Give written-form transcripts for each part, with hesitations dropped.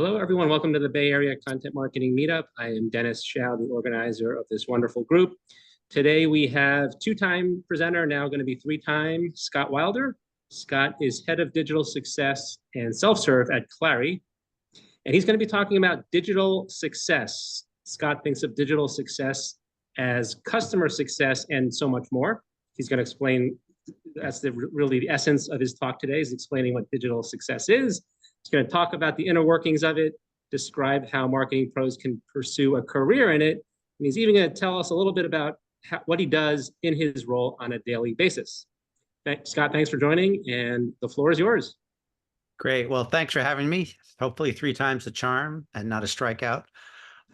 Hello, everyone. Welcome to the Bay Area Content Marketing Meetup. I am Dennis Chow, the organizer of this wonderful group. Today we have two-time presenter, now going to be three-time, Scott Wilder. Scott is head of digital success and self-serve at Clari, and he's going to be talking about digital success. Scott thinks of digital success as customer success and so much more. He's going to explain, that's really the essence of his talk today, is explaining what digital success is. He's going to talk about the inner workings of it, describe how marketing pros can pursue a career in it, and he's even going to tell us a little bit about what he does in his role on a daily basis. Scott, thanks for joining, and the floor is yours. Great. Well, thanks for having me. Hopefully 3 times the charm and not a strikeout.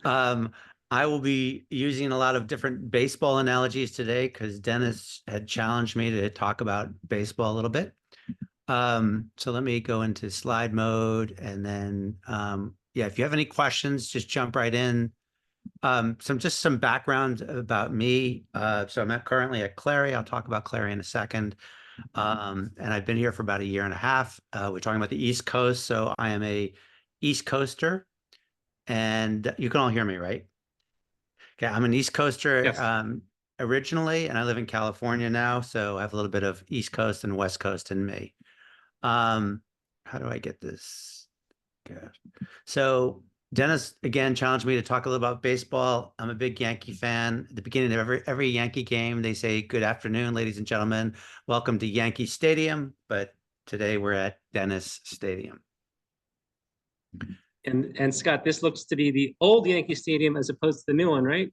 I will be using a lot of different baseball analogies today because Dennis had challenged me to talk about baseball a little bit. So let me go into slide mode, and then, yeah, if you have any questions, just jump right in. Just some background about me. So I'm currently at Clari. I'll talk about Clari in a second. And I've been here for about 1.5 years. We're talking about the East Coast. So I am a East Coaster, and you can all hear me, right? Okay, I'm an East Coaster. Yes. Originally, and I live in California now. So I have a little bit of East Coast and West Coast in me. How do I get this? Good. So Dennis again challenged me to talk a little about baseball. I'm a big Yankee fan. At the beginning of every Yankee game, they say, "Good afternoon, ladies and gentlemen. Welcome to Yankee Stadium." But today we're at Dennis Stadium. And Scott, this looks to be the old Yankee Stadium as opposed to the new one, right?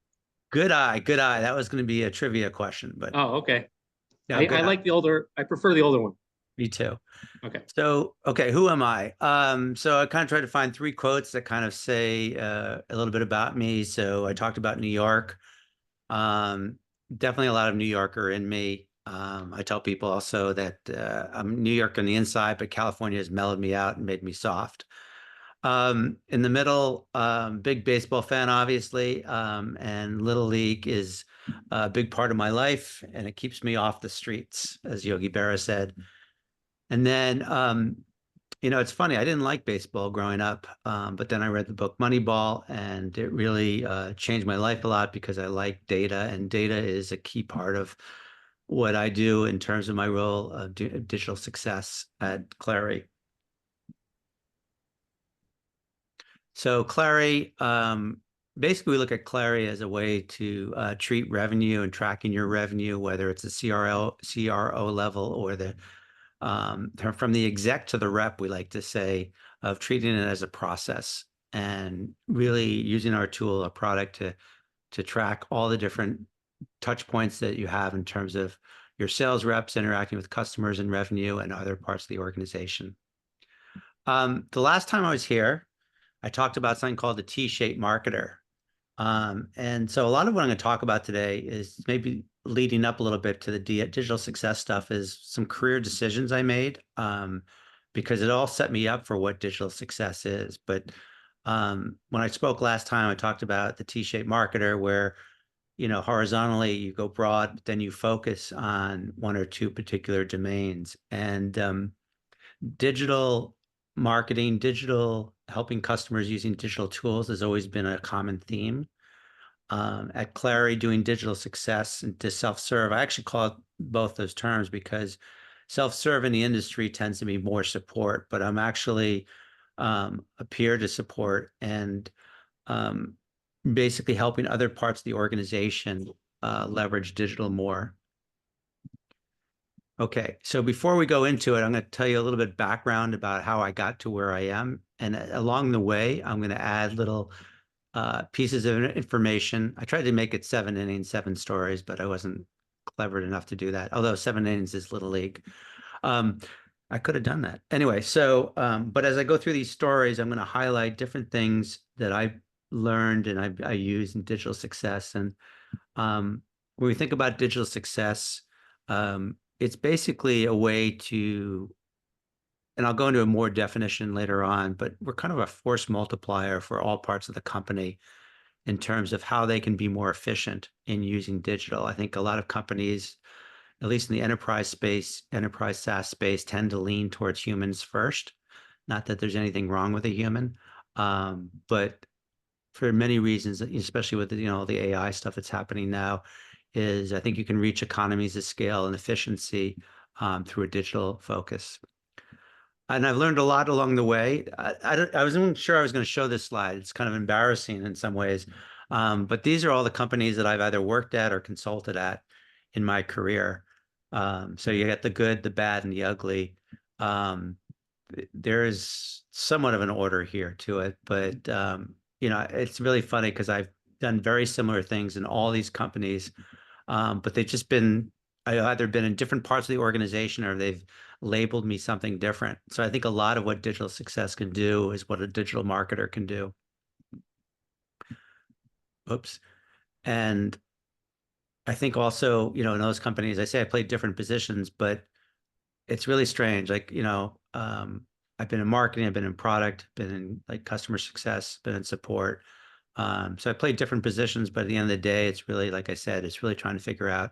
Good eye, good eye. That was going to be a trivia question, but oh, okay. no, I like the older. I prefer the older one. Me too. Okay. So, okay, who am I? So I kind of tried to find 3 quotes that kind of say a little bit about me. So I talked about New York. Definitely a lot of New Yorker in me. I tell people also that I'm New York on the inside, but California has mellowed me out and made me soft. In the middle, big baseball fan, obviously, and Little League is a big part of my life, and it keeps me off the streets, as Yogi Berra said. And then, it's funny, I didn't like baseball growing up, but then I read the book Moneyball, and it really changed my life a lot because I like data, and data is a key part of what I do in terms of my role of digital success at Clari. So Clari, basically we look at Clari as a way to treat revenue and tracking your revenue, whether it's a CRO level or the from the exec to the rep, we like to say, of treating it as a process and really using our tool, a product to track all the different touch points that you have in terms of your sales reps interacting with customers and revenue and other parts of the organization. The last time I was here, I talked about something called the T-shaped marketer. And so a lot of what I'm going to talk about today is maybe leading up a little bit to the digital success stuff is some career decisions I made, because it all set me up for what digital success is. But when I spoke last time, I talked about the T-shaped marketer where, horizontally you go broad, but then you focus on 1 or 2 particular domains. And digital marketing, helping customers using digital tools has always been a common theme. At Clari, doing digital success and to self-serve, I actually call it both those terms because self-serve in the industry tends to be more support, but I'm actually a peer to support and basically helping other parts of the organization leverage digital more. Okay, so before we go into it, I'm going to tell you a little bit background about how I got to where I am. And along the way, I'm going to add little pieces of information. I tried to make it 7 innings, 7 stories, but I wasn't clever enough to do that. Although 7 innings is Little League. I could have done that. Anyway, so, but as I go through these stories, I'm going to highlight different things that I've learned and I use in digital success. And when we think about digital success, it's basically a way to, and I'll go into a more definition later on, but we're kind of a force multiplier for all parts of the company in terms of how they can be more efficient in using digital. I think a lot of companies, at least in the enterprise space, enterprise SaaS space, tend to lean towards humans first. Not that there's anything wrong with a human, But for many reasons, especially with the AI stuff that's happening now, is I think you can reach economies of scale and efficiency through a digital focus. And I've learned a lot along the way. I wasn't sure I was going to show this slide. It's kind of embarrassing in some ways. But these are all the companies that I've either worked at or consulted at in my career. So you get the good, the bad, and the ugly. Um, there is somewhat of an order here to it, but it's really funny because I've done very similar things in all these companies, but they've just been I've either been in different parts of the organization or they've labeled me something different. So I think a lot of what digital success can do is what a digital marketer can do. Oops. And I think also, in those companies, I say I played different positions, but it's really strange. Like, I've been in marketing, I've been in product, been in like customer success, been in support. So I played different positions, but at the end of the day, it's really, like I said, it's really trying to figure out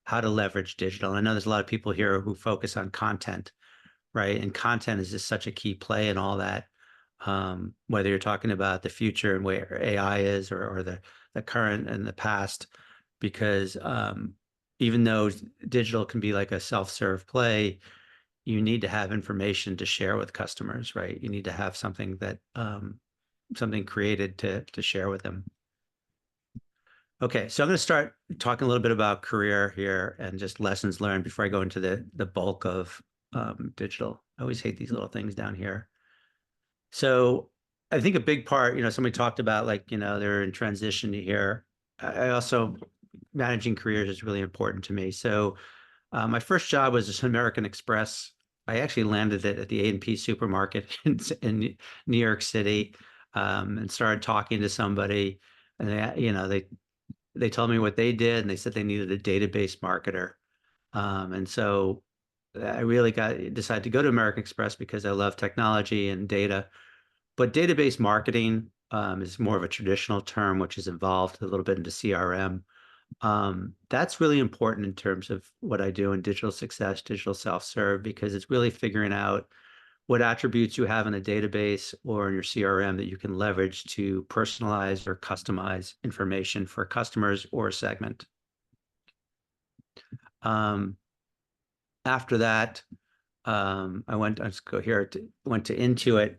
how to leverage digital. And I know there's a lot of people here who focus on content, right? And content is just such a key play in all that. Whether you're talking about the future and where AI is or the current and the past, because even though digital can be like a self-serve play, you need to have information to share with customers, right? You need to have something that something created to share with them. Okay, so I'm going to start talking a little bit about career here and just lessons learned before I go into the bulk of digital. I always hate these little things down here. So I think a big part, somebody talked about like, they're in transition to here. I also managing careers is really important to me. So my first job was at American Express. I actually landed it at the A&P supermarket in New York City, and started talking to somebody, and they told me what they did, and they said they needed a database marketer. And so I really decided to go to American Express because I love technology and data. But database marketing is more of a traditional term, which is involved a little bit into CRM. That's really important in terms of what I do in digital success, digital self-serve, because it's really figuring out what attributes you have in a database or in your CRM that you can leverage to personalize or customize information for customers or a segment. After that, let's go here, went to Intuit.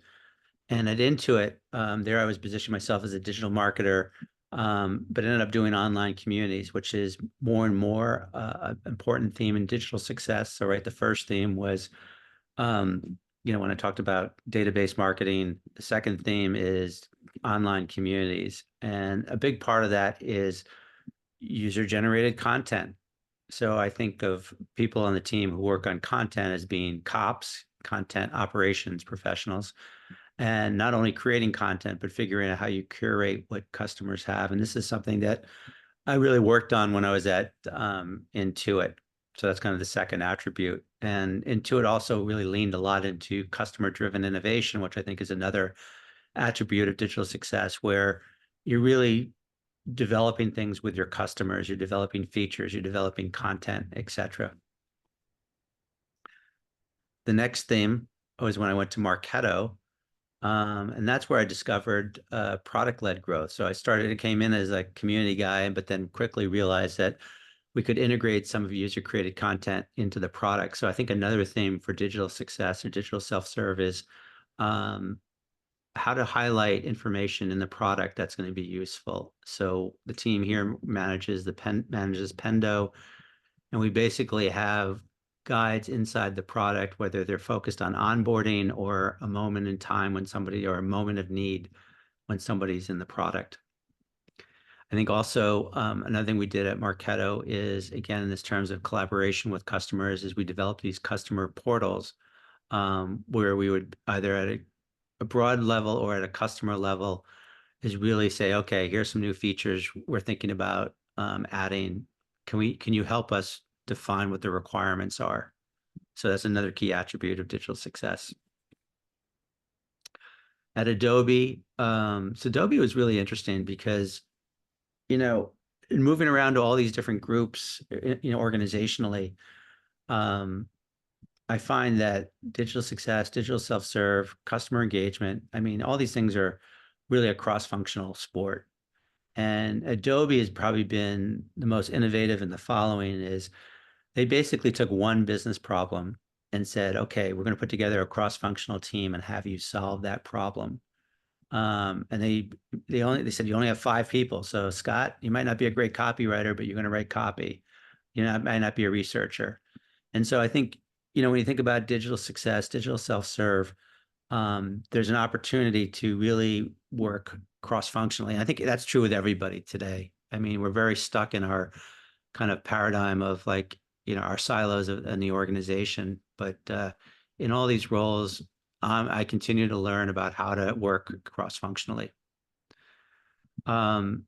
And at Intuit, there I was positioning myself as a digital marketer, but ended up doing online communities, which is more and more an important theme in digital success. So, right, the first theme was, when I talked about database marketing, the second theme is online communities. And a big part of that is user-generated content. So I think of people on the team who work on content as being COPs, content operations professionals, and not only creating content, but figuring out how you curate what customers have. And this is something that I really worked on when I was at Intuit. So that's kind of the second attribute. And Intuit also really leaned a lot into customer-driven innovation, which I think is another attribute of digital success, where you're really developing things with your customers, you're developing features, you're developing content, etc. The next theme was when I went to Marketo, and that's where I discovered product-led growth. So I came in as a community guy, but then quickly realized that we could integrate some of user-created content into the product. So I think another theme for digital success or digital self-serve is how to highlight information in the product that's going to be useful. So the team here manages Pendo, and we basically have guides inside the product, whether they're focused on onboarding or a moment in time when somebody, or a moment of need when somebody's in the product. I think also another thing we did at Marketo is, again, in this terms of collaboration with customers, is we developed these customer portals where we would either at a broad level or at a customer level is really say, okay, here's some new features we're thinking about adding. Can you help us define what the requirements are? So that's another key attribute of digital success. At Adobe, so Adobe was really interesting because, moving around to all these different groups, organizationally, I find that digital success, digital self-serve, customer engagement, I mean, all these things are really a cross-functional sport. And Adobe has probably been the most innovative in the following is they basically took one business problem and said, okay, we're going to put together a cross-functional team and have you solve that problem. And they said you only have 5 people. So Scott, you might not be a great copywriter, but you're going to write copy. You know, might not be a researcher. And so I think, when you think about digital success, digital self-serve, there's an opportunity to really work cross-functionally. And I think that's true with everybody today. I mean, we're very stuck in our kind of paradigm of like, our silos in the organization. But in all these roles, I continue to learn about how to work cross-functionally. And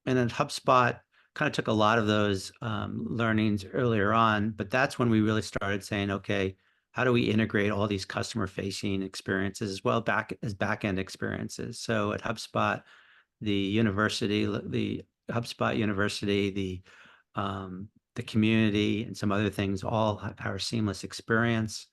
then HubSpot kind of took a lot of those learnings earlier on, but that's when we really started saying, okay, how do we integrate all these customer-facing experiences as well back-end experiences? So at HubSpot, the HubSpot University, the community, and some other things all are a seamless experience.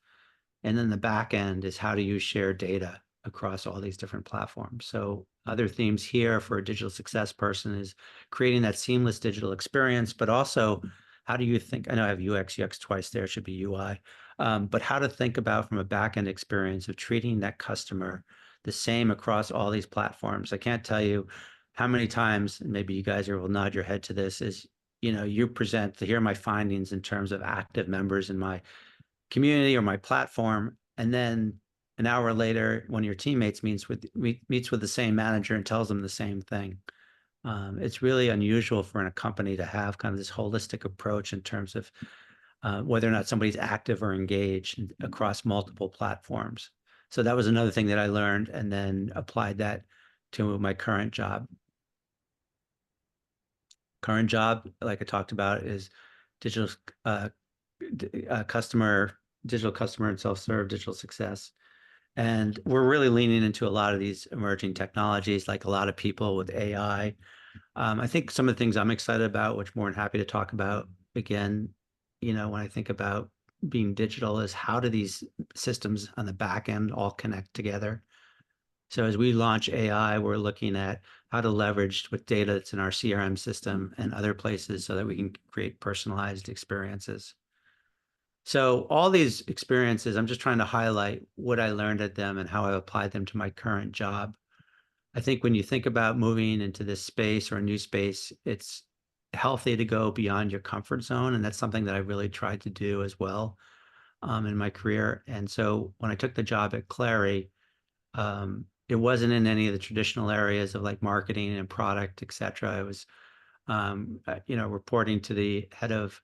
And then the back end is how do you share data across all these different platforms. So other themes here for a digital success person is creating that seamless digital experience, but also how do you think, I know I have UX, UX twice there, it should be UI, but how to think about from a back end experience of treating that customer the same across all these platforms. I can't tell you how many times, and maybe you guys will nod your head to this, is, you present, here are my findings in terms of active members in my community or my platform, and then an hour later, one of your teammates meets with the same manager and tells them the same thing. It's really unusual for a company to have kind of this holistic approach in terms of whether or not somebody's active or engaged across multiple platforms. So that was another thing that I learned and then applied that to my current job. Current job, like I talked about, is digital customer, digital customer and self-serve digital success. And we're really leaning into a lot of these emerging technologies, like a lot of people with AI. I think some of the things I'm excited about, which I'm more than happy to talk about again, when I think about being digital, is how do these systems on the back end all connect together? So as we launch AI, we're looking at how to leverage with data that's in our CRM system and other places so that we can create personalized experiences. So all these experiences, I'm just trying to highlight what I learned at them and how I applied them to my current job. I think when you think about moving into this space or a new space, it's healthy to go beyond your comfort zone. And that's something that I really tried to do as well in my career. And so when I took the job at Clari, it wasn't in any of the traditional areas of like marketing and product, et cetera. I was, reporting to the head of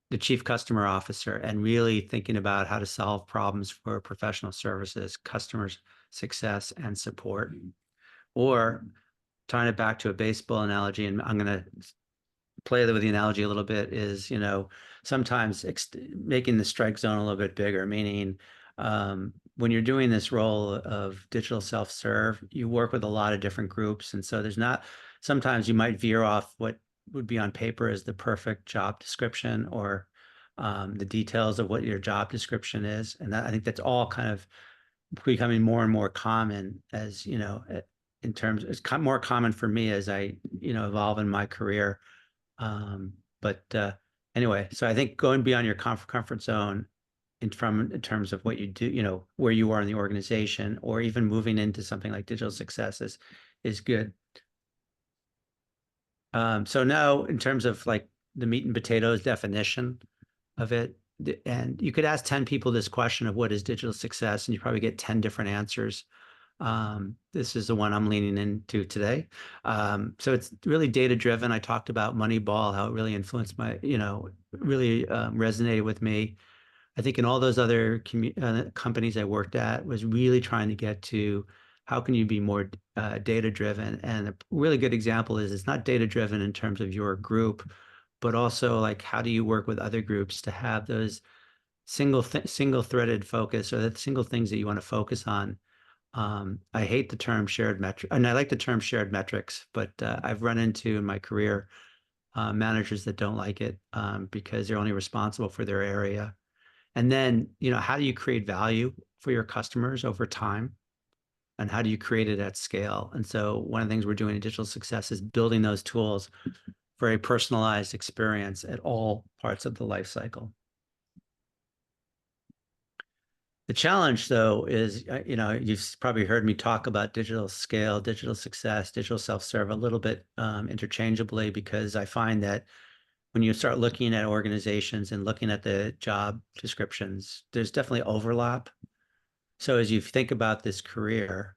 the chief customer officer and really thinking about how to solve problems for professional services, customers success and support. Or tying it back to a baseball analogy, and I'm going to play with the analogy a little bit, is, sometimes making the strike zone a little bit bigger, meaning when you're doing this role of digital self-serve, you work with a lot of different groups. And so sometimes you might veer off what would be on paper as the perfect job description or the details of what your job description is. And I think that's all kind of becoming more and more common as, in terms, it's more common for me as I, evolve in my career. But anyway, so I think going beyond your comfort zone in terms of what you do, where you are in the organization, or even moving into something like digital success is good. So now in terms of like the meat and potatoes definition of it, and you could ask 10 people this question of what is digital success, and you probably get 10 different answers. This is the one I'm leaning into today. So it's really data driven. I talked about Moneyball, how it really influenced my, really resonated with me. I think in all those other companies I worked at was really trying to get to how can you be more data driven. And a really good example is it's not data driven in terms of your group, but also like how do you work with other groups to have those single threaded focus or the single things that you want to focus on. I hate the term shared metric, and I like the term shared metrics, but I've run into in my career managers that don't like it because they're only responsible for their area. And then, how do you create value for your customers over time? And how do you create it at scale? And so one of the things we're doing in digital success is building those tools for a personalized experience at all parts of the life cycle. The challenge, though, is, you've probably heard me talk about digital scale, digital success, digital self-serve a little bit interchangeably, because I find that when you start looking at organizations and looking at the job descriptions, there's definitely overlap. So as you think about this career,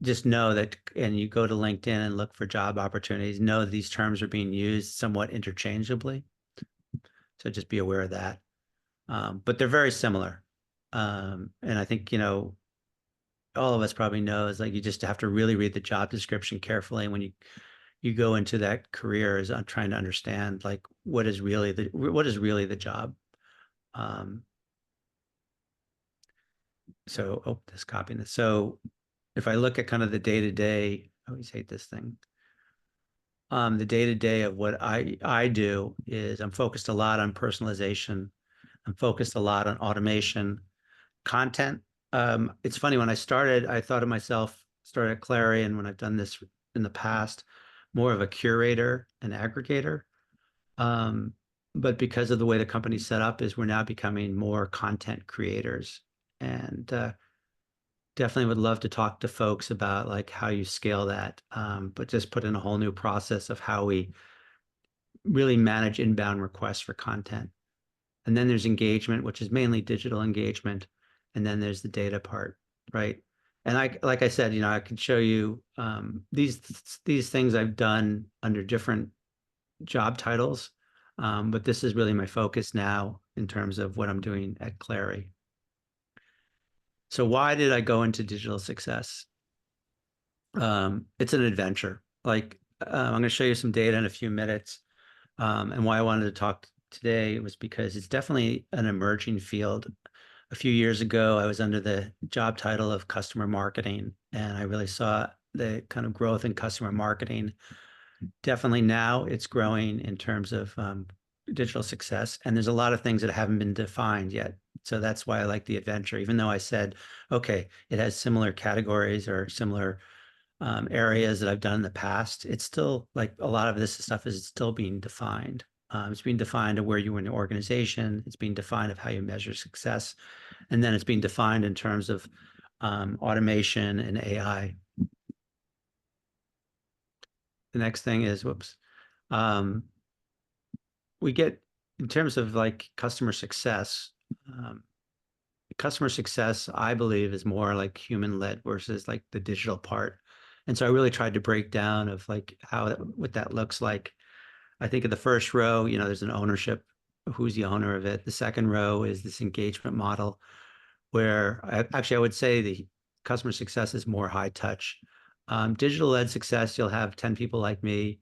just know that, and you go to LinkedIn and look for job opportunities, know that these terms are being used somewhat interchangeably. So just be aware of that. But they're very similar. And I think, all of us probably know is like you just have to really read the job description carefully when you go into that career is on trying to understand like what is really the job. Just copying this. So if I look at kind of the day-to-day, I always hate this thing. The day-to-day of what I do is I'm focused a lot on personalization. I'm focused a lot on automation, content. It's funny, when I started, I thought of myself, started at Clari, and when I've done this in the past, more of a curator and aggregator. But because of the way the company's set up is we're now becoming more content creators. And definitely would love to talk to folks about like how you scale that, but just put in a whole new process of how we really manage inbound requests for content. And then there's engagement, which is mainly digital engagement. And then there's the data part, right? And like I said, I can show you these things I've done under different job titles, but this is really my focus now in terms of what I'm doing at Clari. So why did I go into digital success? It's an adventure. Like I'm going to show you some data in a few minutes. And why I wanted to talk today was because it's definitely an emerging field. A few years ago, I was under the job title of customer marketing, and I really saw the kind of growth in customer marketing. Definitely now it's growing in terms of digital success, and there's a lot of things that haven't been defined yet. So that's why I like the adventure, even though I said, okay, it has similar categories or similar areas that I've done in the past. It's still like a lot of this stuff is still being defined. It's being defined of where you are in the organization. It's being defined of how you measure success. And then it's being defined in terms of automation and AI. The next thing is, we get in terms of like customer success, I believe, is more like human led versus like the digital part. And so I really tried to break down of like what that looks like. I think in the first row, there's an ownership, who's the owner of it. The second row is this engagement model where I would say the customer success is more high touch. Digital led success, you'll have 10 people like me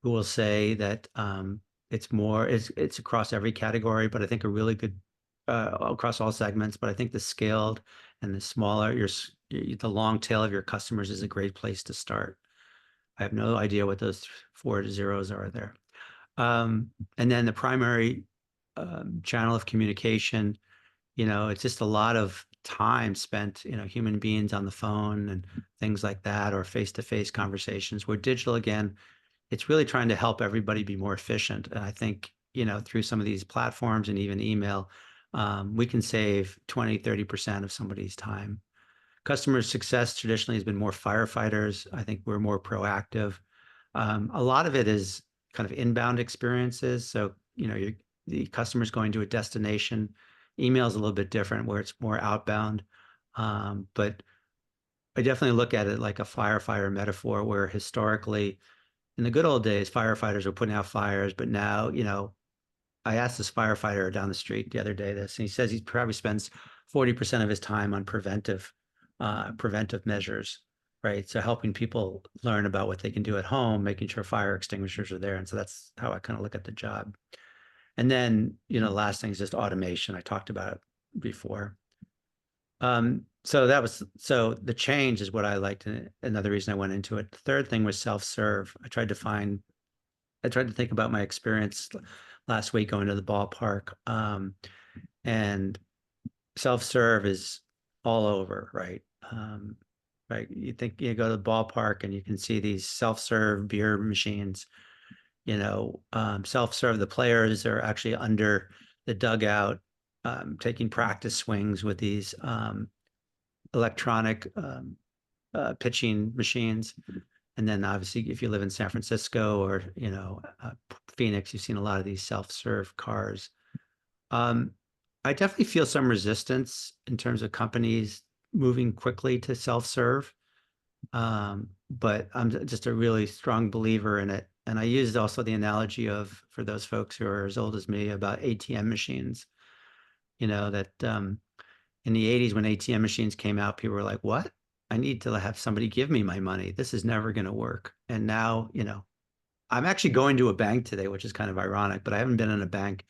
who will say that it's across every category, but I think a really good across all segments. But I think the scaled and the smaller, the long tail of your customers is a great place to start. I have no idea what those 4 zeros are there. And then the primary channel of communication, it's just a lot of time spent, human beings on the phone and things like that, or face-to-face conversations. Where digital, again, it's really trying to help everybody be more efficient. And I think, through some of these platforms and even email, we can save 20, 30% of somebody's time. Customer success traditionally has been more firefighters. I think we're more proactive. A lot of it is kind of inbound experiences. So, the customer's going to a destination. Email is a little bit different where it's more outbound. But I definitely look at it like a firefighter metaphor where historically, in the good old days, firefighters were putting out fires, but now, I asked this firefighter down the street the other day this, and he says he probably spends 40% of his time on preventive measures, right? So helping people learn about what they can do at home, making sure fire extinguishers are there. And so that's how I kind of look at the job. And then, the last thing is just automation. I talked about it before. So the change is what I liked. And another reason I went into it. The third thing was self-serve. I tried to think about my experience last week going to the ballpark. And self-serve is all over, right? Right. You think you go to the ballpark and you can see these self-serve beer machines, self-serve. The players are actually under the dugout, taking practice swings with these electronic pitching machines. And then obviously, if you live in San Francisco or, Phoenix, you've seen a lot of these self-serve cars. I definitely feel some resistance in terms of companies moving quickly to self-serve. But I'm just a really strong believer in it. And I used also the analogy of, for those folks who are as old as me, about ATM machines, that in the 80s when ATM machines came out, people were like, what? I need to have somebody give me my money. This is never going to work. And now, I'm actually going to a bank today, which is kind of ironic, but I haven't been in a bank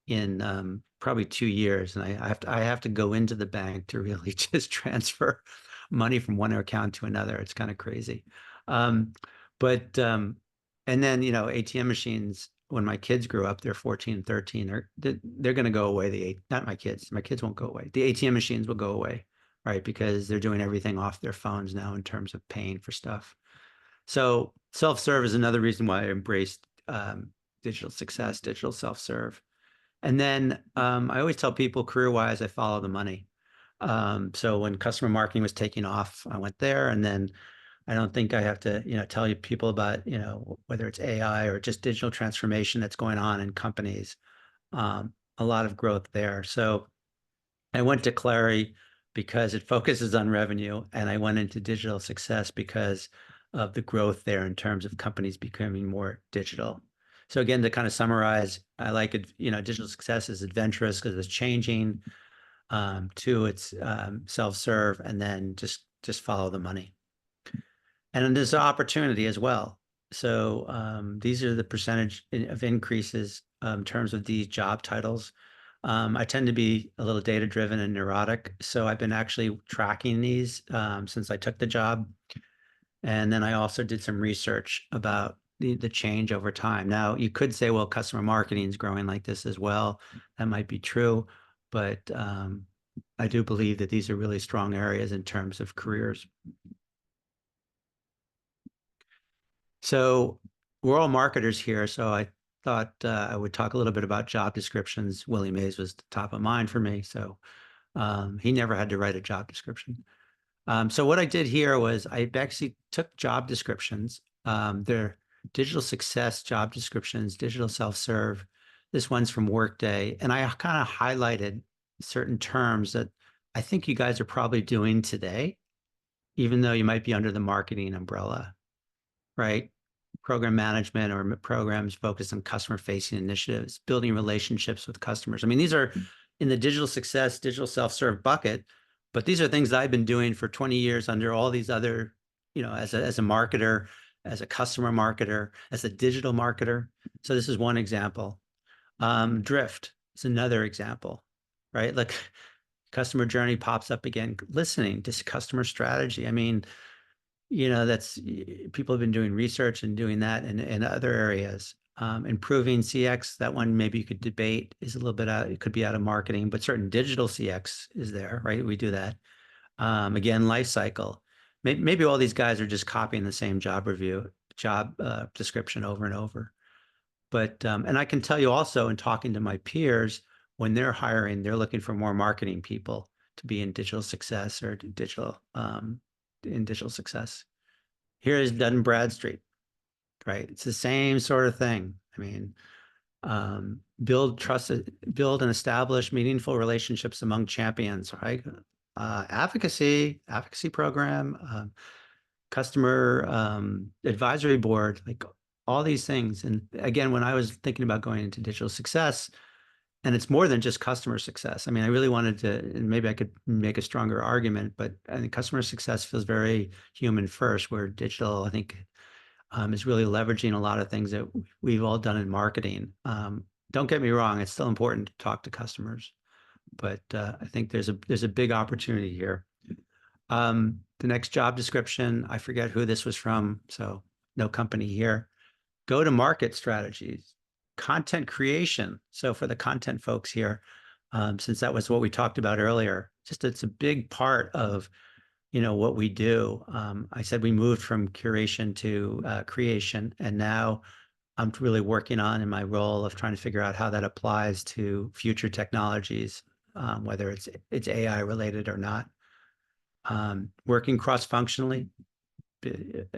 in probably 2 years, and I have to go into the bank to really just transfer money from one account to another. It's kind of crazy. But and then ATM machines, when my kids grew up, they're 14 and 13, they're going to go away. Not my kids won't go away. The ATM machines will go away, right? Because they're doing everything off their phones now in terms of paying for stuff. So self-serve is another reason why I embraced digital success, digital self-serve. And then I always tell people, career-wise, I follow the money. So when customer marketing was taking off, I went there. And then I don't think I have to, tell you people about, whether it's AI or just digital transformation that's going on in companies. A lot of growth there. So I went to Clari because it focuses on revenue, and I went into digital success because of the growth there in terms of companies becoming more digital. So again, to kind of summarize, I like it, digital success is adventurous because it's changing. Two, it's self-serve, and then just follow the money. And then there's opportunity as well. So these are the percentage of increases in terms of these job titles. I tend to be a little data driven and neurotic. So I've been actually tracking these since I took the job. And then I also did some research about the change over time. Now, you could say, well, customer marketing is growing like this as well. That might be true. But I do believe that these are really strong areas in terms of careers. So we're all marketers here. So I thought I would talk a little bit about job descriptions. Willie Mays was top of mind for me. So he never had to write a job description. So what I did here was I actually took job descriptions. They're digital success job descriptions, digital self-serve. This one's from Workday. And I kind of highlighted certain terms that I think you guys are probably doing today, even though you might be under the marketing umbrella, right? Program management or programs focused on customer-facing initiatives, building relationships with customers. I mean, these are in the digital success, digital self-serve bucket, but these are things that I've been doing for 20 years under all these other, as a marketer, as a customer marketer, as a digital marketer. So this is one example. Drift is another example, right? Like customer journey pops up again, listening to customer strategy. I mean, that's people have been doing research and doing that in other areas. Improving CX, that one maybe you could debate is a little bit out, it could be out of marketing, but certain digital CX is there, right? We do that. Again, life cycle. Maybe all these guys are just copying the same job description over and over. But, and I can tell you also in talking to my peers, when they're hiring, they're looking for more marketing people to be in digital success or in digital success. Here is Dun Bradstreet, right? It's the same sort of thing. I mean, build and establish meaningful relationships among champions, right? Advocacy program, customer advisory board, like all these things. And again, when I was thinking about going into digital success, and it's more than just customer success. I mean, I really wanted to, and maybe I could make a stronger argument, but I think customer success feels very human first, where digital, I think, is really leveraging a lot of things that we've all done in marketing. Don't get me wrong, it's still important to talk to customers, but I think there's a big opportunity here. The next job description, I forget who this was from, so no company here. Go to market strategies. content creation. So for the content folks here, since that was what we talked about earlier, just it's a big part of, what we do. I said we moved from curation to creation, and now I'm really working on in my role of trying to figure out how that applies to future technologies, whether it's AI related or not. Working cross-functionally,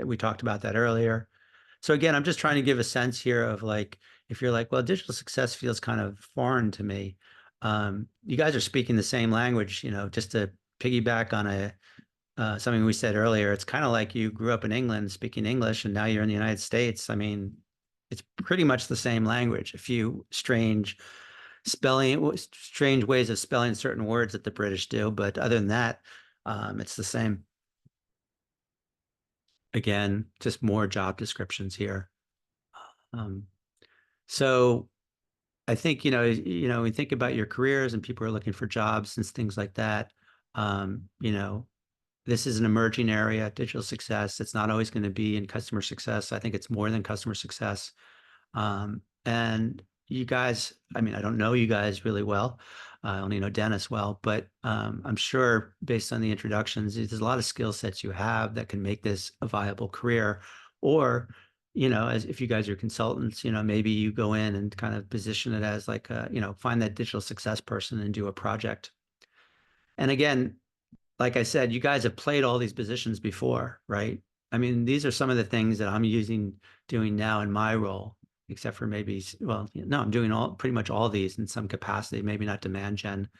we talked about that earlier. So again, I'm just trying to give a sense here of like, if you're like, well, digital success feels kind of foreign to me. You guys are speaking the same language, just to piggyback on something we said earlier. It's kind of like you grew up in England speaking English and now you're in the United States. I mean, it's pretty much the same language. A few strange ways of spelling certain words that the British do, but other than that, it's the same. Again, just more job descriptions here. So I think, we think about your careers and people are looking for jobs and things like that. This is an emerging area, digital success. It's not always going to be in customer success. I think it's more than customer success. And you guys, I mean, I don't know you guys really well. I only know Dennis well, but I'm sure based on the introductions, there's a lot of skill sets you have that can make this a viable career. Or, as if you guys are consultants, maybe you go in and kind of position it as like, find that digital success person and do a project. And again, like I said, you guys have played all these positions before, right? I mean, these are some of the things that I'm doing now in my role, except for maybe, well, no, I'm doing pretty much all these in some capacity, maybe not demand gen.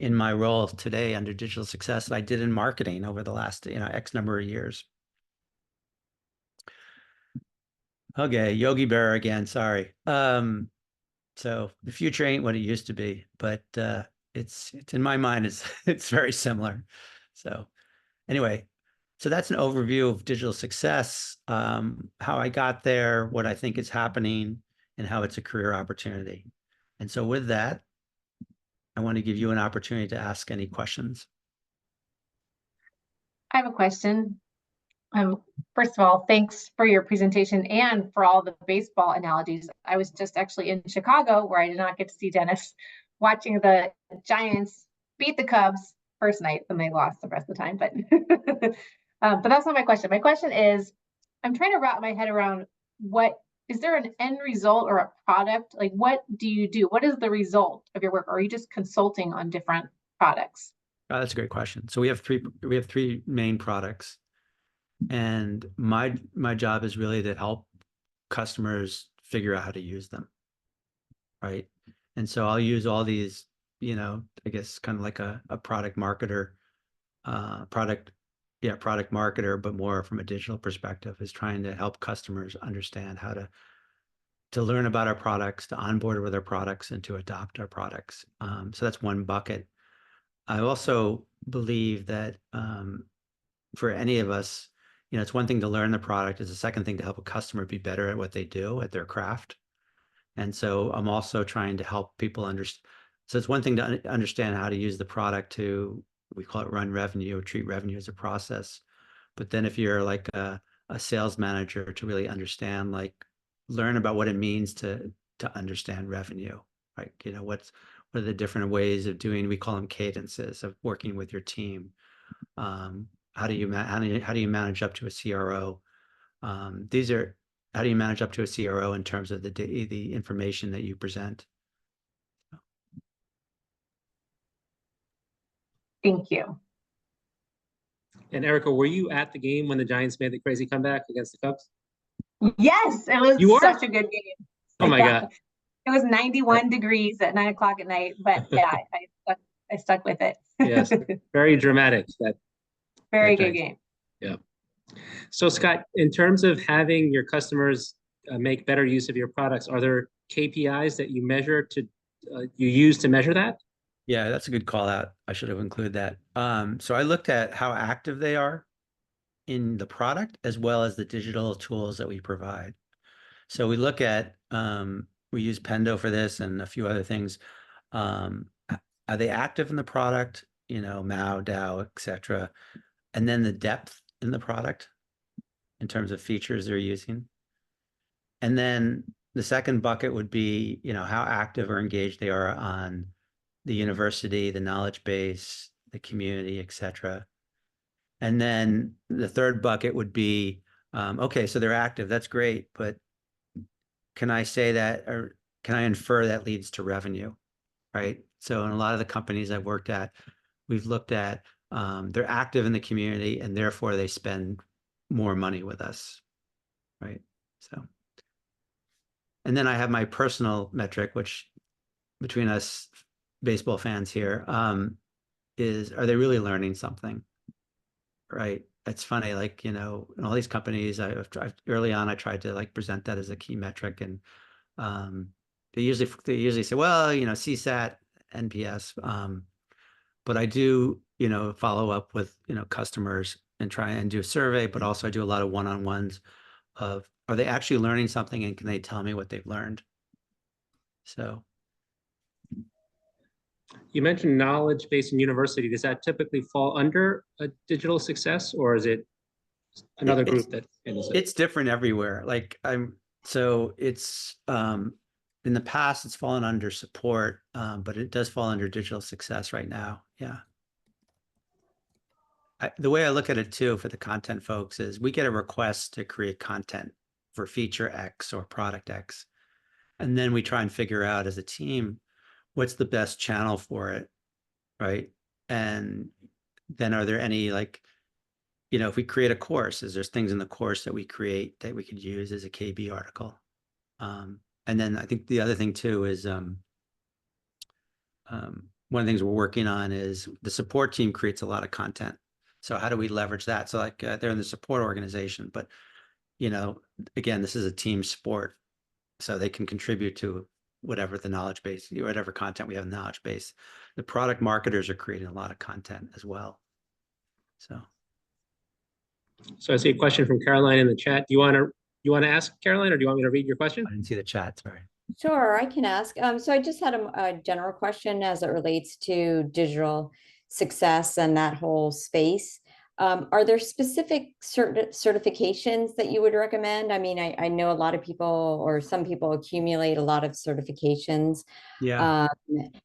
In my role today under digital success that I did in marketing over the last, X number of years. Okay, Yogi Berra again, sorry. So the future ain't what it used to be, but it's in my mind, it's very similar. So anyway, so that's an overview of digital success, how I got there, what I think is happening, and how it's a career opportunity. And so with that, I want to give you an opportunity to ask any questions. I have a question. First of all, thanks for your presentation and for all the baseball analogies. I was just actually in Chicago where I did not get to see Dennis, watching the Giants beat the Cubs first night, and they lost the rest of the time. But that's not my question. My question is, I'm trying to wrap my head around is there an end result or a product? Like, what do you do? What is the result of your work? Or are you just consulting on different products? That's a great question. So we have three main products. And my job is really to help customers figure out how to use them, right? And so I'll use all these, I guess kind of like a product marketer, product marketer, but more from a digital perspective, is trying to help customers understand how to learn about our products, to onboard with our products, and to adopt our products. So that's one bucket. I also believe that for any of us, it's one thing to learn the product. It's a second thing to help a customer be better at what they do, at their craft. And so I'm also trying to help people understand. So it's one thing to understand how to use the product we call it run revenue or treat revenue as a process. But then if you're like a sales manager, to really understand, learn about what it means to understand revenue, right? What are the different ways of doing, we call them cadences of working with your team. How do you manage up to a CRO? How do you manage up to a CRO in terms of the information that you present? Thank you. And Erica, were you at the game when the Giants made the crazy comeback against the Cubs? Yes, it was such a good game. Oh my God. It was 91 degrees at 9 o'clock at night, but yeah, I stuck with it. Yes, very dramatic. Very good game. Yeah. So Scott, in terms of having your customers make better use of your products, are there KPIs that you use to measure that? Yeah, that's a good call out. I should have included that. So I looked at how active they are in the product as well as the digital tools that we provide. So we look at, we use Pendo for this and a few other things. Are they active in the product? MAU, DAO, etc. And then the depth in the product in terms of features they're using. And then the second bucket would be, how active or engaged they are on the university, the knowledge base, the community, etc. And then the third bucket would be, okay, so they're active, that's great, but can I say that, or can I infer that leads to revenue, right? So in a lot of the companies I've worked at, we've looked at, they're active in the community and therefore they spend more money with us, right? So, and then I have my personal metric, which between us baseball fans here, is, are they really learning something, right? It's funny, like, in all these companies, early on, I tried to like present that as a key metric, and they usually say, well, CSAT, NPS, but I do, follow up with, customers and try and do a survey, but also I do a lot of one-on-ones of, are they actually learning something and can they tell me what they've learned? So. You mentioned knowledge base in university. Does that typically fall under a digital success, or is it another group that handles it? It's different everywhere. Like so it's in the past it's fallen under support, but it does fall under digital success right now. Yeah. The way I look at it too for the content folks is we get a request to create content for feature X or product X. And then we try and figure out as a team, what's the best channel for it, right? And then are there any, like, if we create a course, is there things in the course that we create that we could use as a KB article? And then I think the other thing too is one of the things we're working on is the support team creates a lot of content. So how do we leverage that? So like they're in the support organization, but again, this is a team sport, so they can contribute to whatever the knowledge base, whatever content we have in the knowledge base. The product marketers are creating a lot of content as well. So I see a question from Caroline in the chat. Do you want to ask, Caroline, or do you want me to read your question? I didn't see the chat, sorry. Sure, I can ask. So I just had a general question as it relates to digital success and that whole space. Are there specific certifications that you would recommend? I mean, I know a lot of people, or some people, accumulate a lot of certifications. Yeah.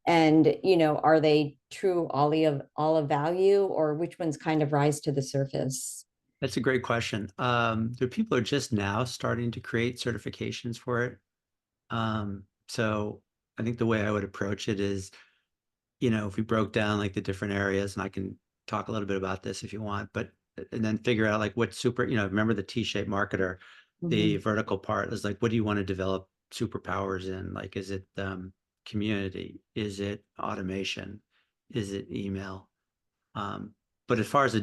And are they true all of value, or which ones kind of rise to the surface? That's a great question. There people are just now starting to create certifications for it. So I think the way I would approach it is, if we broke down like the different areas, and I can talk a little bit about this if you want, but and then figure out like what remember the T-shaped marketer, the vertical part is like, what do you want to develop superpowers in? Like, is it community? Is it automation? Is it email? But as far as I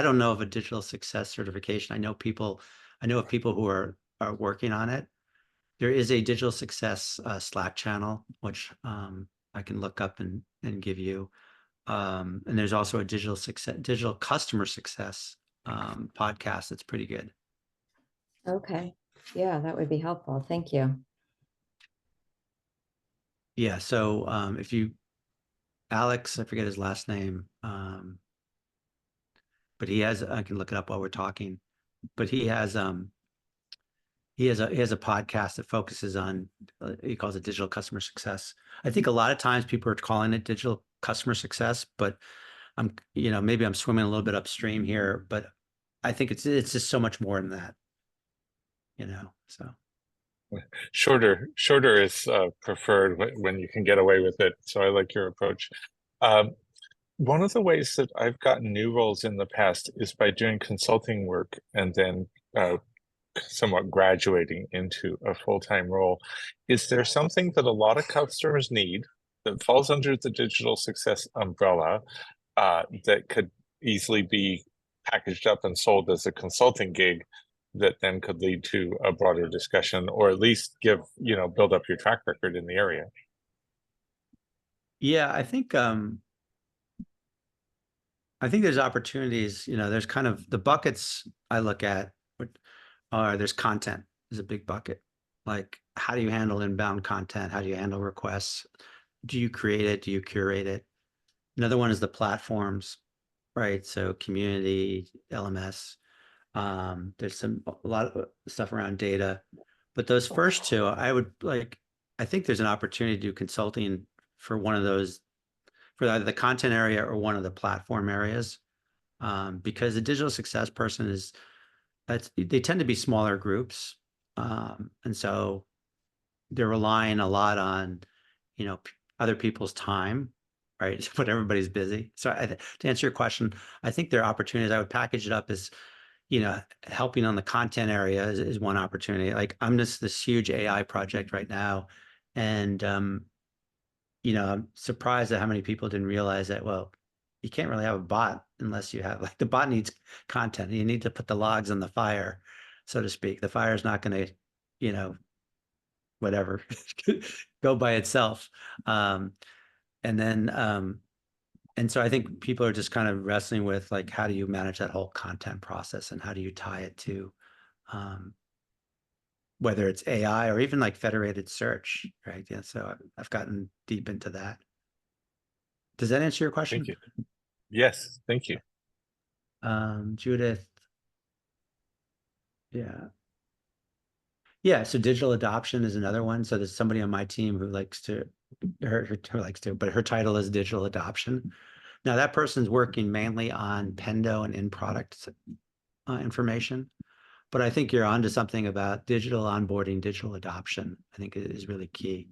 don't know of a digital success certification. I know of people who are working on it. There is a digital success Slack channel, which I can look up and give you. And there's also a digital customer success podcast that's pretty good. Okay. Yeah, that would be helpful. Thank you. Yeah. So if you, Alex, I forget his last name, but I can look it up while we're talking, but he has a podcast that focuses on, he calls it digital customer success. I think a lot of times people are calling it digital customer success, but maybe I'm swimming a little bit upstream here, but I think it's just so much more than that, so. Shorter is preferred when you can get away with it. So I like your approach. One of the ways that I've gotten new roles in the past is by doing consulting work and then somewhat graduating into a full-time role. Is there something that a lot of customers need that falls under the digital success umbrella that could easily be packaged up and sold as a consulting gig that then could lead to a broader discussion, or at least build up your track record in the area? Yeah, I think there's opportunities. There's kind of the buckets I look at are, there's content is a big bucket. Like, how do you handle inbound content? How do you handle requests? Do you create it? Do you curate it? Another one is the platforms, right? So community, LMS. There's a lot of stuff around data. But those first two, I think there's an opportunity to do consulting for one of those, for either the content area or one of the platform areas. Because the digital success person they tend to be smaller groups. And so they're relying a lot on, other people's time, right? But everybody's busy. So to answer your question, I think there are opportunities. I would package it up as, helping on the content area is one opportunity. Like I'm this huge AI project right now. And, I'm surprised at how many people didn't realize that, well, you can't really have a bot unless you have, like, the bot needs content. You need to put the logs on the fire, so to speak. The fire is not going to, whatever, go by itself. And then, and so I think people are just kind of wrestling with, like, how do you manage that whole content process and how do you tie it to, whether it's AI or even like federated search, right? Yeah. So I've gotten deep into that. Does that answer your question? Thank you. Yes, thank you. Judith. Yeah. Yeah. So digital adoption is another one. So there's somebody on my team who likes to, but her title is digital adoption. Now that person's working mainly on Pendo and in-product information, but I think you're onto something about digital onboarding, digital adoption. I think it is really key.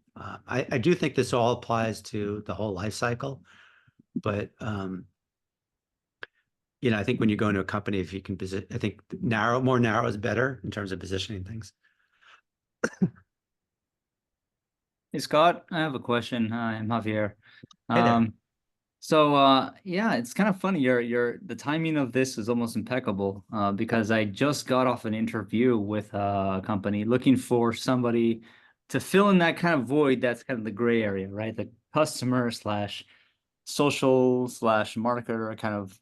I do think this all applies to the whole life cycle, but I think when you go into a company, if you can I think more narrow is better in terms of positioning things. Hey Scott, I have a question. Hi, I'm Javier. Hey there. Yeah, it's kind of funny. The timing of this is almost impeccable because I just got off an interview with a company looking for somebody to fill in that kind of void. That's kind of the gray area, right? The customer slash social slash marketer kind of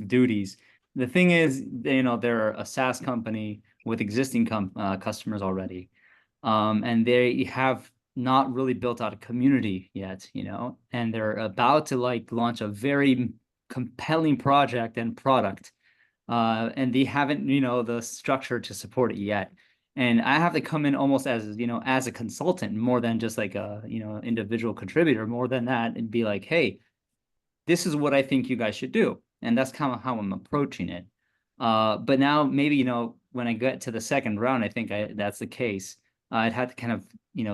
duties. The thing is, they're a SaaS company with existing customers already. And they have not really built out a community yet, and they're about to launch a very compelling project and product. And they haven't, the structure to support it yet. And I have to come in almost as a consultant more than just like a, individual contributor, more than that, and be like, hey, this is what I think you guys should do. And that's kind of how I'm approaching it. But now maybe, when I get to the second round, I think that's the case. I'd have to kind of,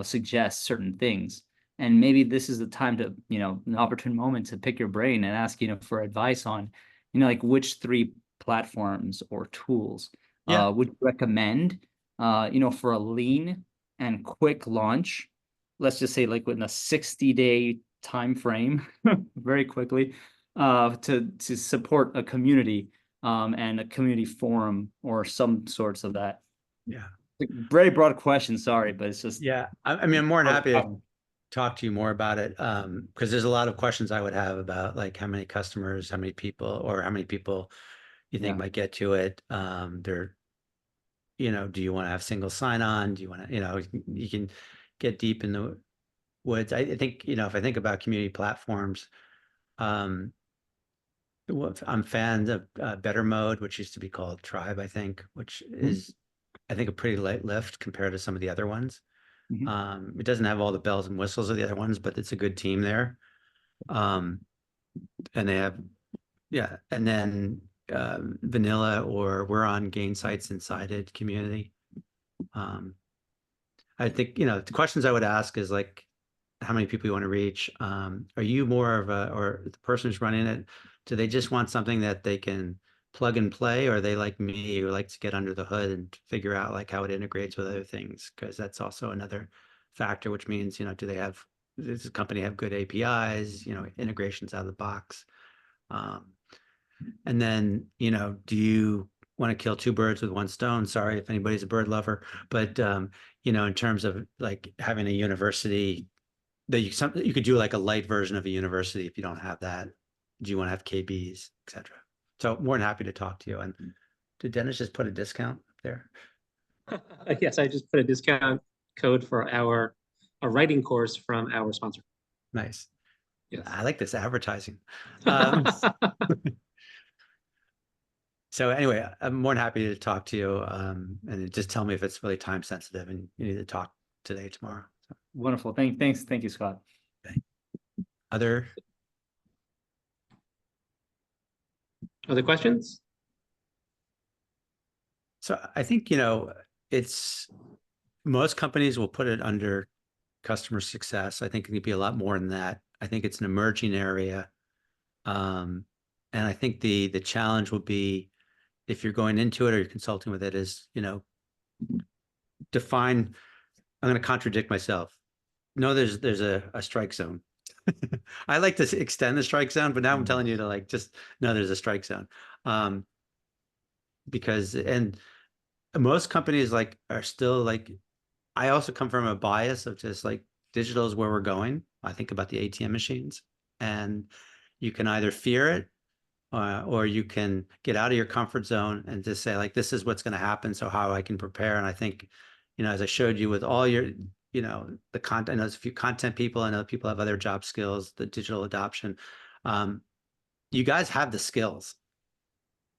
suggest certain things. And maybe this is the time to, an opportune moment to pick your brain and ask, for advice on, like which 3 platforms or tools would you recommend, for a lean and quick launch. Let's just say like within a 60-day time frame, very quickly, to support a community and a community forum or some sorts of that. Yeah. Very broad question, sorry, but it's just I mean, I'm more than happy to talk to you more about it, because there's a lot of questions I would have about, like, how many customers, how many people, or how many people you think might get to it. Do you want to have single sign-on? Do you want to, you can get deep in the woods. I think, if I think about community platforms, I'm fans of Better Mode, which used to be called Tribe, I think, which is, I think, a pretty light lift compared to some of the other ones. It doesn't have all the bells and whistles of the other ones, but it's a good team there. And they have, and then Vanilla, or we're on Gain Sites Insided community. I think, the questions I would ask is, like, how many people you want to reach? Are you more of or the person who's running it, do they just want something that they can plug and play, or are they like me, who like to get under the hood and figure out, like, how it integrates with other things? Because that's also another factor, which means, does the company have good APIs, integrations out of the box? And then, do you want to kill 2 birds with 1 stone? Sorry if anybody's a bird lover, but in terms of, like, having a university that you could do, like, a light version of a university if you don't have that. Do you want to have KBs, etc.? So more than happy to talk to you. And did Dennis just put a discount up there? Yes, I just put a discount code for a writing course from our sponsor. Nice. Yes. I like this advertising. So anyway, I'm more than happy to talk to you, and just tell me if it's really time sensitive and you need to talk today, tomorrow. So, Wonderful. Thank you, Scott. other, Other questions? so I think, it's, most companies will put it under customer success. I think it could be a lot more than that. I think it's an emerging area. And I think the challenge will be, if you're going into it or you're consulting with it, is, define, I'm going to contradict myself. No, there's a strike zone. I like to extend the strike zone, but now I'm telling you to like, just, no, there's a strike zone. Because, and most companies like are still like, I also come from a bias of just like, digital is where we're going. I think about the ATM machines, and you can either fear it, or you can get out of your comfort zone and just say like, this is what's going to happen, so how I can prepare. And I think, as I showed you with all your, the content, there's a few content people, I know people have other job skills, the digital adoption. You guys have the skills,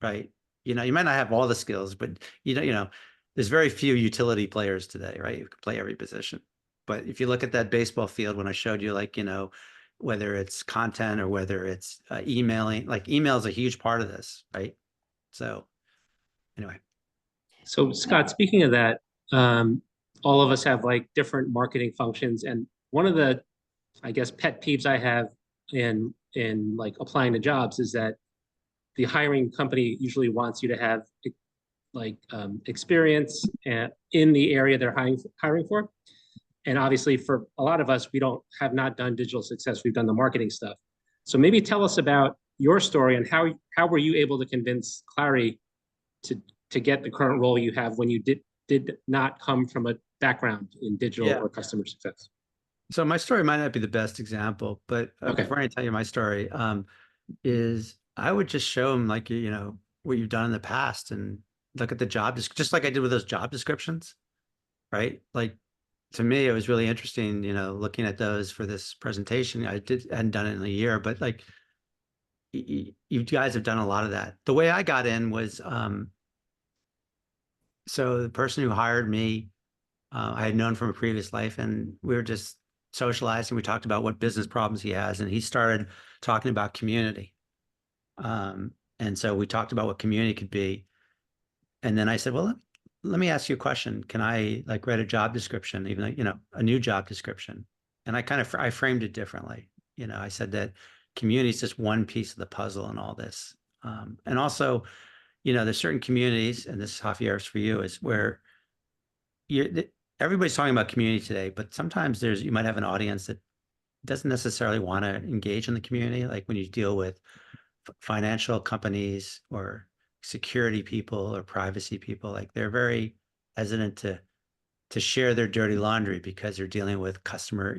right? You might not have all the skills, but there's very few utility players today, right? You can play every position. But if you look at that baseball field, when I showed you, like, whether it's content or whether it's emailing, like email is a huge part of this, right? So anyway. So Scott, speaking of that, all of us have like different marketing functions, and one of the, I guess, pet peeves I have in like applying to jobs is that the hiring company usually wants you to have like experience in the area they're hiring for. And obviously for a lot of us, we have not done digital success. We've done the marketing stuff. So maybe tell us about your story and how were you able to convince Clari to get the current role you have when you did not come from a background in digital or customer success? So my story might not be the best example, but Okay. before I tell you my story, is I would just show them like, what you've done in the past, and look at the job, just like I did with those job descriptions, right? Like, to me, it was really interesting, looking at those for this presentation. I hadn't done it in a year, but like, you guys have done a lot of that. The way I got in was, so the person who hired me, I had known from a previous life, and we were just socializing. We talked about what business problems he has, and he started talking about community. And so we talked about what community could be. And then I said, well, let me ask you a question. Can I like write a job description, even though, a new job description? And I framed it differently. I said that community is just one piece of the puzzle in all this. And also, there's certain communities, and this, Javier, is for you, is where everybody's talking about community today, but sometimes you might have an audience that doesn't necessarily want to engage in the community. Like when you deal with financial companies or security people or privacy people, like they're very hesitant to share their dirty laundry because they're dealing with customer,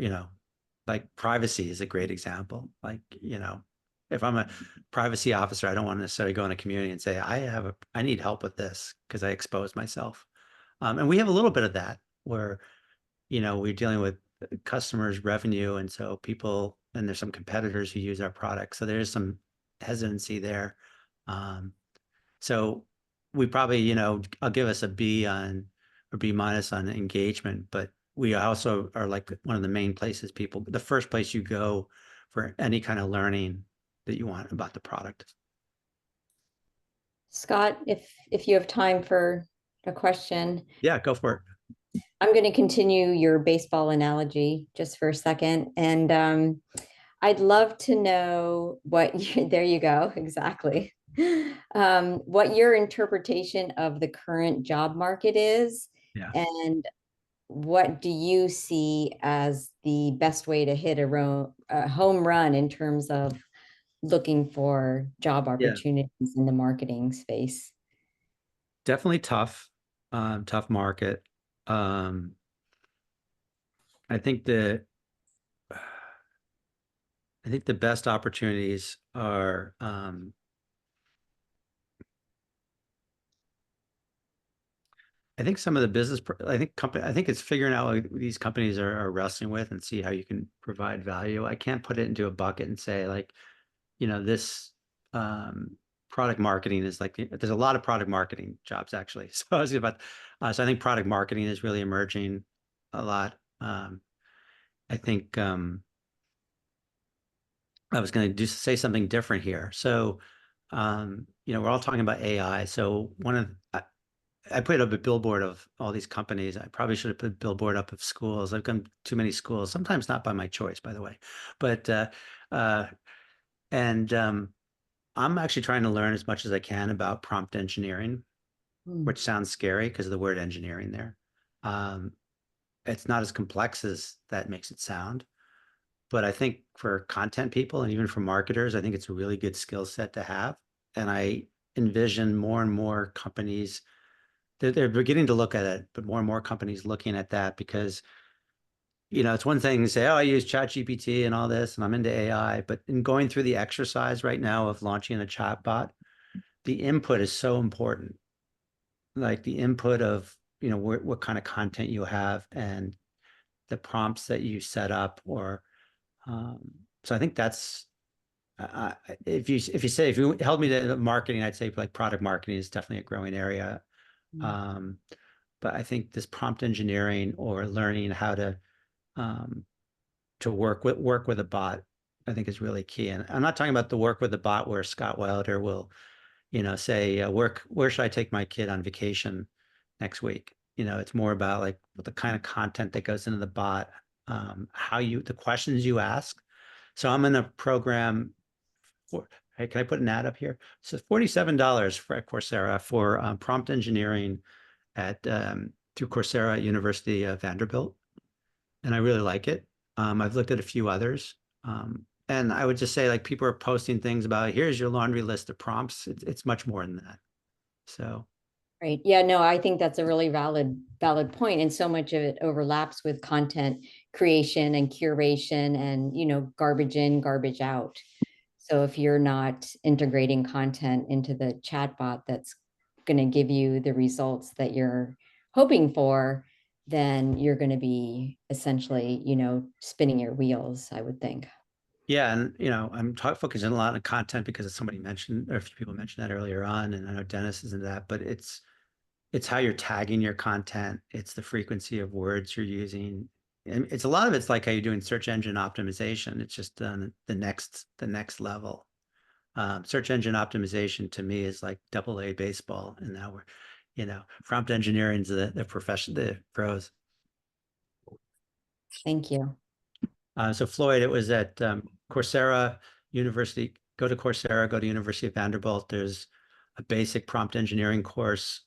like privacy is a great example. Like, if I'm a privacy officer, I don't want to necessarily go in a community and say, I need help with this because I exposed myself. And we have a little bit of that where, we're dealing with customers' revenue. And so and there's some competitors who use our products. So there's some hesitancy there. So we probably, I'll give us a B or B- on engagement, but we also are like one of the main places the first place you go for any kind of learning that you want about the product. Scott, if you have time for a question. Yeah, go for it. I'm going to continue your baseball analogy just for a second. And I'd love to know there you go, exactly. What your interpretation of the current job market is. Yeah. And what do you see as the best way to hit a home run in terms of looking for job opportunities in the marketing space? Definitely tough market. I think the best opportunities are, I think some of the business, I think it's figuring out what these companies are wrestling with and see how you can provide value. I can't put it into a bucket and say like, this product marketing is like, there's a lot of product marketing jobs actually. So I was about, so I think product marketing is really emerging a lot. I think I was going to just say something different here. So, you know, we're all talking about AI. So I put up a billboard of all these companies. I probably should have put a billboard up of schools. I've gone too many schools, sometimes not by my choice, by the way. But I'm actually trying to learn as much as I can about prompt engineering, which sounds scary because of the word engineering there. It's not as complex as that makes it sound. But I think for content people and even for marketers, I think it's a really good skill set to have. And I envision more and more companies, they're beginning to look at it, but more and more companies looking at that because, you know, it's one thing to say, oh, I use ChatGPT and all this, and I'm into AI. But in going through the exercise right now of launching a chatbot, the input is so important. Like the input of, you know, what kind of content you have and the prompts that you set up or so I think that's if you held me to marketing, I'd say like product marketing is definitely a growing area. But I think this prompt engineering or learning how to work with a bot, I think is really key. And I'm not talking about the work with a bot where Scott Wilder will, you know, say, where should I take my kid on vacation next week? You know, it's more about like the kind of content that goes into the bot, the questions you ask. So I'm in a program hey, can I put an ad up here? So $47 for Coursera for prompt engineering through Coursera at University of Vanderbilt. And I really like it. I've looked at a few others. And I would just say like people are posting things about, here's your laundry list of prompts. It's much more than that. So. Right. Yeah, no, I think that's a really valid point. And so much of it overlaps with content creation and curation and, you know, garbage in, garbage out. So if you're not integrating content into the chatbot that's going to give you the results that you're hoping for, then you're going to be essentially, you know, spinning your wheels, I would think. Yeah, and you know, I'm focusing a lot on content because somebody mentioned, or a few people mentioned that earlier on, and I know Dennis is into that, but it's how you're tagging your content. It's the frequency of words you're using. And it's a lot of it's like how you're doing search engine optimization. It's just the next level. Search engine optimization to me is like AA baseball. And now we're, you know, prompt engineering is the profession, the pros. Thank you. So Floyd, it was at Coursera University. Go to Coursera, go to University of Vanderbilt. There's a basic prompt engineering course,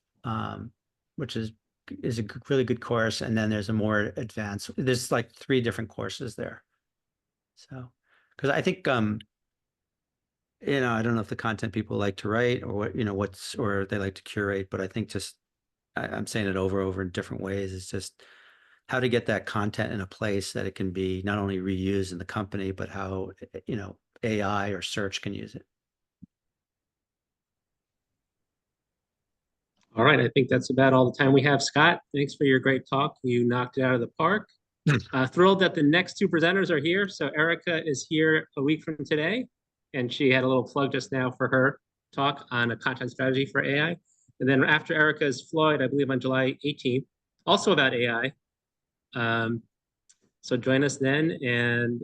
which is a really good course. And then there's a more advanced, there's like 3 different courses there. So, because I think, you know, I don't know if the content people like to write or what, you know, or they like to curate, but I think just, I'm saying it over in different ways. It's just how to get that content in a place that it can be not only reused in the company, but how, you know, AI or search can use it. All right, I think that's about all the time we have. Scott, thanks for your great talk. You knocked it out of the park. Thrilled that the next 2 presenters are here. So Erica is here a week from today, and she had a little plug just now for her talk on a content strategy for AI. And then after Erica is Floyd, I believe on July 18th, also about AI. So join us then. And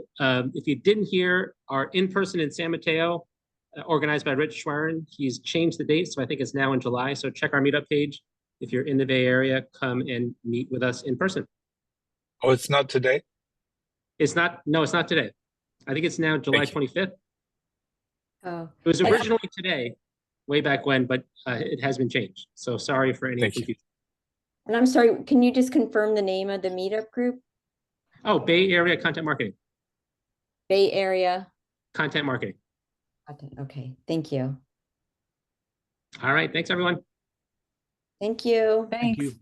if you didn't hear, our in-person in San Mateo, organized by Rich Schwerin, he's changed the date, so I think it's now in July. So check our meetup page. If you're in the Bay Area, come and meet with us in person. Oh, it's not today? No, it's not today. I think it's now July 25th. Oh, It was originally today, way back when, but it has been changed. So sorry for any confusion. and I'm sorry, can you just confirm the name of the meetup group? Oh, Bay Area Content Marketing. Bay Area Content Marketing. Okay, thank you. All right, thanks everyone. Thank you. Thank you.